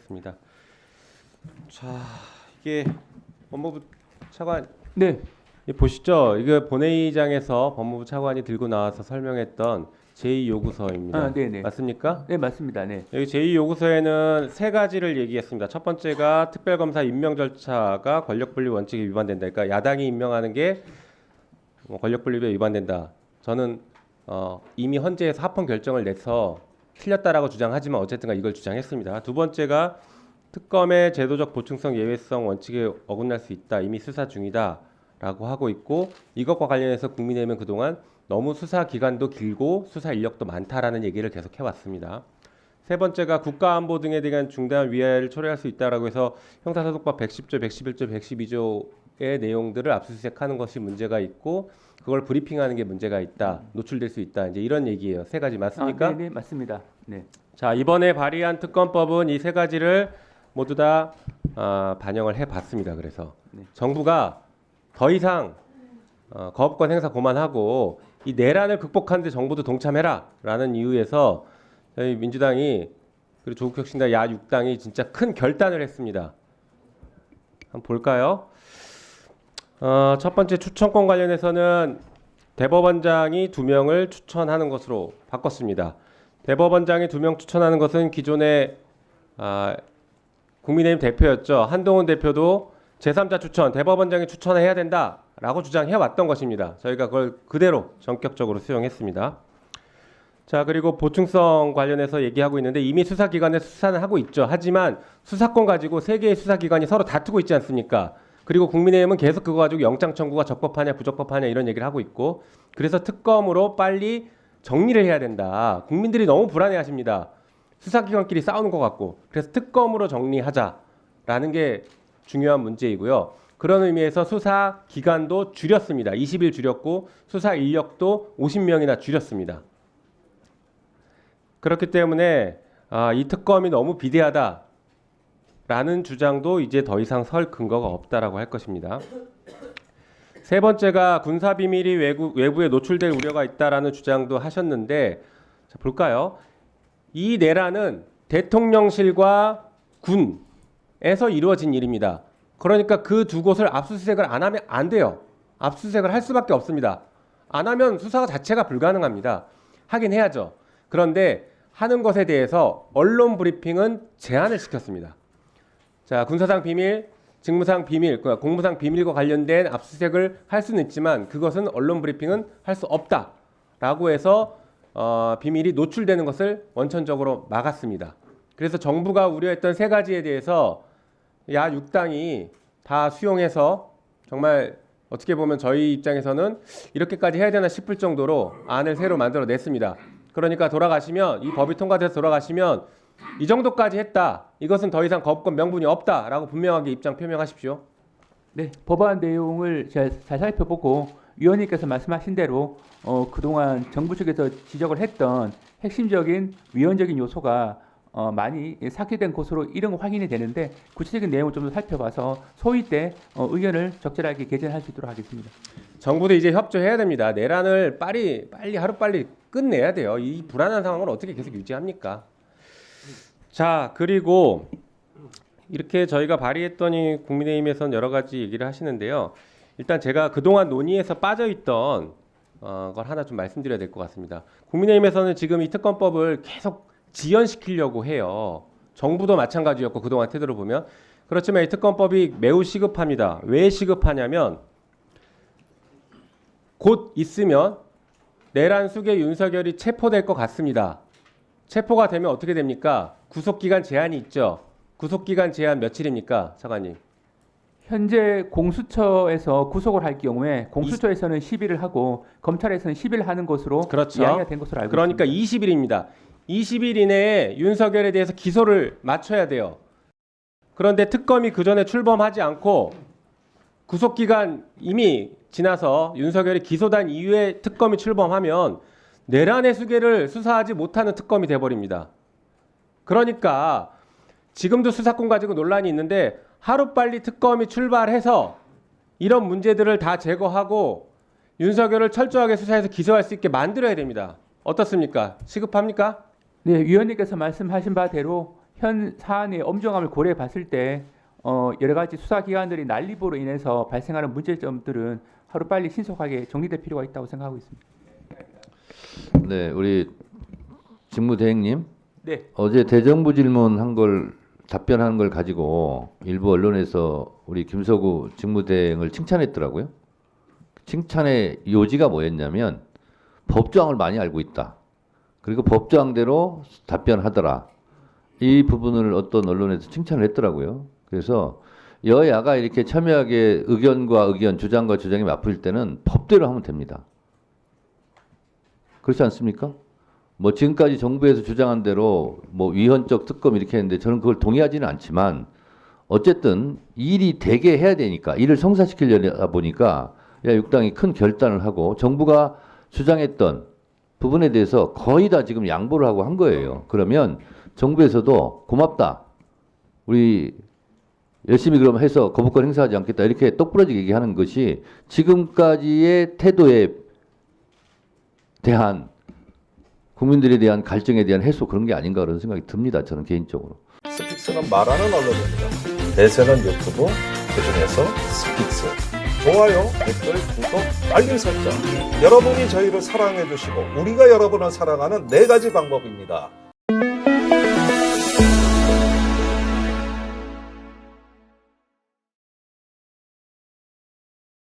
하겠습니다. 자, 이게 법무부 차관 네, 보시죠. 이거 본회의장에서 법무부 차관이 들고 나와서 설명했던 제2요구서입니다. 네네. 맞습니까? 네, 맞습니다. 네. 여기 제2요구서에는 세 가지를 얘기했습니다. 첫 번째가 특별검사 임명 절차가 권력분립 원칙에 위반된다. 그러니까 야당이 임명하는 게 권력분립에 위반된다. 저는 이미 헌재에서 합헌 결정을 내서 틀렸다라고 주장하지만 어쨌든 이걸 주장했습니다. 두 번째가 특검의 제도적 보충성 예외성 원칙에 어긋날 수 있다. 이미 수사 중이다라고 하고 있고 이것과 관련해서 국민의힘은 그동안 너무 수사 기간도 길고 수사 인력도 많다라는 얘기를 계속 해왔습니다. 세 번째가 국가안보 등에 대한 중대한 위해를 초래할 수 있다라고 해서 형사소송법 110조, 111조, 112조의 내용들을 압수수색하는 것이 문제가 있고 그걸 브리핑하는 게 문제가 있다, 노출될 수 있다. 이제 이런 얘기예요. 세 가지 맞습니까? 네, 맞습니다. 네. 자, 이번에 발의한 특검법은 이 세 가지를 모두 다 반영을 해봤습니다. 그래서 네. 정부가 더 이상 거부권 행사 그만하고 이 내란을 극복하는데 정부도 동참해라라는 이유에서 저희 민주당이 그리고 조국혁신당 야6당이 진짜 큰 결단을 했습니다. 한번 볼까요? 첫 번째 추천권 관련해서는 대법원장이 2명을 추천하는 것으로 바꿨습니다. 대법원장이 2명 추천하는 것은 기존의 국민의힘 대표였죠. 한동훈 대표도 제3자 추천, 대법원장이 추천해야 된다라고 주장해왔던 것입니다. 저희가 그걸 그대로 전격적으로 수용했습니다. 자, 그리고 보충성 관련해서 얘기하고 있는데 이미 수사기관에서 수사는 하고 있죠. 하지만 수사권 가지고 세 개의 수사기관이 서로 다투고 있지 않습니까? 그리고 국민의힘은 계속 그거 가지고 영장 청구가 적법하냐 부적법하냐 이런 얘기를 하고 있고 그래서 특검으로 빨리 정리를 해야 된다. 국민들이 너무 불안해하십니다. 수사기관끼리 싸우는 것 같고 그래서 특검으로 정리하자라는 게 중요한 문제이고요. 그런 의미에서 수사 기간도 줄였습니다. 20일 줄였고 수사 인력도 50명이나 줄였습니다. 그렇기 때문에 이 특검이 너무 비대하다라는 주장도 이제 더 이상 설 근거가 없다라고 할 것입니다. 세 번째가 군사 비밀이 외부에 노출될 우려가 있다라는 주장도 하셨는데 자, 볼까요? 이 내란은 대통령실과 군에서 이루어진 일입니다. 그러니까 그 두 곳을 압수수색을 안 하면 안 돼요. 압수수색을 할 수밖에 없습니다. 안 하면 수사 자체가 불가능합니다. 하긴 해야죠. 그런데 하는 것에 대해서 언론 브리핑은 제한을 시켰습니다. 자, 군사상 비밀, 직무상 비밀, 공무상 비밀과 관련된 압수수색을 할 수는 있지만 그것은 언론 브리핑은 할 수 없다라고 해서 비밀이 노출되는 것을 원천적으로 막았습니다. 그래서 정부가 우려했던 세 가지에 대해서 야6당이 다 수용해서 정말 어떻게 보면 저희 입장에서는 이렇게까지 해야 되나 싶을 정도로 안을 새로 만들어 냈습니다. 그러니까 돌아가시면 이 법이 통과돼서 돌아가시면 이 정도까지 했다. 이것은 더 이상 거부권 명분이 없다라고 분명하게 입장 표명하십시오. 네, 법안 내용을 잘 살펴보고 위원님께서 말씀하신 대로 그동안 정부 측에서 지적을 했던 핵심적인 위헌적인 요소가 많이 삭제된 것으로 이런 거 확인이 되는데 구체적인 내용을 좀 더 살펴봐서 소위 때 의견을 적절하게 개진할 수 있도록 하겠습니다. 정부도 이제 협조해야 됩니다. 내란을 빨리 하루빨리 끝내야 돼요. 이 불안한 상황을 어떻게 계속 유지합니까? 자, 그리고 이렇게 저희가 발의했더니 국민의힘에서는 여러 가지 얘기를 하시는데요. 일단 제가 그동안 논의에서 빠져있던 걸 하나 좀 말씀드려야 될 것 같습니다. 국민의힘에서는 지금 이 특검법을 계속 지연시키려고 해요. 정부도 마찬가지였고 그동안 태도를 보면. 그렇지만 이 특검법이 매우 시급합니다. 왜 시급하냐면 곧 있으면 내란 수괴 윤석열이 체포될 것 같습니다. 체포가 되면 어떻게 됩니까? 구속기간 제한이 있죠. 구속기간 제한 며칠입니까? 차관님. 현재 공수처에서 구속을 할 경우에 공수처에서는 10일을 하고 검찰에서는 10일 하는 것으로 그렇죠. 이야기가 된 것으로 알고 그러니까 있습니다. 20일입니다. 20일 이내에 윤석열에 대해서 기소를 맞춰야 돼요. 그런데 특검이 그 전에 출범하지 않고 구속기간 이미 지나서 윤석열이 기소된 이후에 특검이 출범하면 내란의 수괴를 수사하지 못하는 특검이 돼버립니다. 그러니까 지금도 수사권 가지고 논란이 있는데 하루빨리 특검이 출발해서 이런 문제들을 다 제거하고 윤석열을 철저하게 수사해서 기소할 수 있게 만들어야 됩니다. 어떻습니까? 시급합니까? 네, 위원님께서 말씀하신 바대로 현 사안의 엄중함을 고려해 봤을 때 여러 가지 수사기관들이 난립으로 인해서 발생하는 문제점들은 하루빨리 신속하게 정리될 필요가 있다고 생각하고 있습니다. 네, 우리 직무대행님. 네. 어제 대정부 질문한 걸 답변한 걸 가지고 일부 언론에서 우리 김서구 직무대행을 칭찬했더라고요. 칭찬의 요지가 뭐였냐면 법조항을 많이 알고 있다. 그리고 법조항대로 답변하더라. 이 부분을 어떤 언론에서 칭찬을 했더라고요. 그래서 여야가 이렇게 첨예하게 의견과 의견, 주장과 주장이 맞붙을 때는 법대로 하면 됩니다. 그렇지 않습니까? 뭐 지금까지 정부에서 주장한 대로 뭐 위헌적 특검 이렇게 했는데 저는 그걸 동의하지는 않지만 어쨌든 일이 되게 해야 되니까 일을 성사시키려다 보니까 야육당이 큰 결단을 하고 정부가 주장했던 부분에 대해서 거의 다 지금 양보를 하고 한 거예요. 그러면 정부에서도 고맙다. 우리 열심히 그럼 해서 거부권 행사하지 않겠다. 이렇게 똑부러지게 얘기하는 것이 지금까지의 태도에 대한 국민들에 대한 갈증에 대한 해소 그런 게 아닌가 그런 생각이 듭니다. 저는 개인적으로. 스픽스는 말하는 언론입니다. 대세는 유튜브, 그중에서 스픽스. 좋아요, 댓글, 구독, 알림 설정. 여러분이 저희를 사랑해 주시고 우리가 여러분을 사랑하는 4가지 방법입니다.